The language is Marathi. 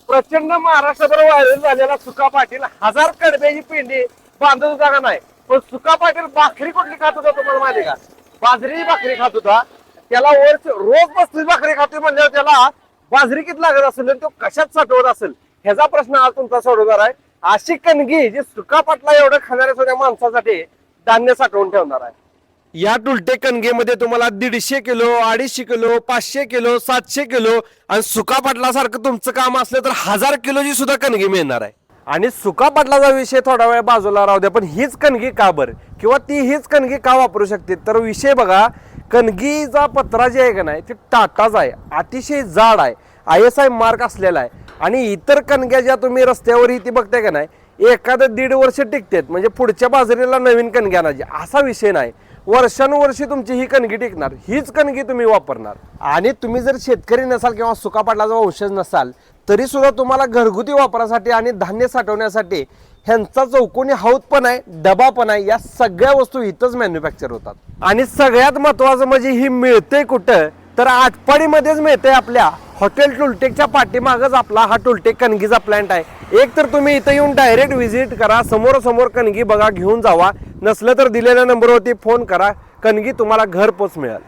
प्रचंड महाराष्ट्रभर व्हायरल झालेला सुका पाटील 1000 कडब्याची पेंडी बांधत होता का नाही, पण सुका पाटील भाकरी कुठली खात होता तुम्हाला माहिती का? बाजरी भाकरी खात होता. त्याला रोज 35 भाकरी खाते म्हणल्यावर त्याला बाजरी किती लागत असेल आणि तो कशात साठवत असेल ह्याचा प्रश्न आज तुमचा सोडवणार आहे. अशी कणगी जी सुका पाटला एवढं खाणाऱ्या सगळ्या माणसासाठी धान्य साठवून ठेवणार आहे. या टुलटे कणगेमध्ये तुम्हाला 150 किलो, 250 किलो, 500 किलो, 700 किलो आणि सुका पाटलासारखं तुमचं काम असलं तर 1000 किलोची सुद्धा कणगी मिळणार आहे. आणि सुका पाटलाचा विषय थोडा वेळ बाजूला राहू द्या, पण हीच कणगी का बरं किंवा ती हीच कणगी का वापरू शकते तर विषय बघा. कणगीचा पत्रा जे आहे का नाही ते टाटाचा आहे, अतिशय जाड आहे, ISI मार्क असलेला आहे. आणि इतर कणग्या ज्या तुम्ही रस्त्यावर ती बघताय का नाही एखादं 1.5 वर्ष टिकतात, म्हणजे पुढच्या बाजरीला नवीन कणगी आणायची असा विषय नाही. वर्षानुवर्षी तुमची ही कणगी टिकणार, हीच कणगी तुम्ही वापरणार. आणि तुम्ही जर शेतकरी नसाल किंवा सुका पाटलाचा वंशज नसाल तरी सुद्धा तुम्हाला घरगुती वापरासाठी आणि धान्य साठवण्यासाठी ह्यांचा चौकोनी हौद पण आहे, डबा पण आहे. या सगळ्या वस्तू इथंच मॅन्युफॅक्चर होतात. आणि सगळ्यात महत्वाचं म्हणजे ही मिळते कुठं तर आटपाडीमध्येच मिळते. आपल्या हॉटेल टुलटेकच्या पाठीमागच आपला हा टुलटेक कणगीचा प्लांट आहे. एक तर तुम्ही इथं येऊन डायरेक्ट व्हिजिट करा, समोरासमोर कणगी बघा, घेऊन जावा. नसलं तर दिलेल्या नंबरवरती फोन करा, कणगी तुम्हाला घरपोच मिळेल.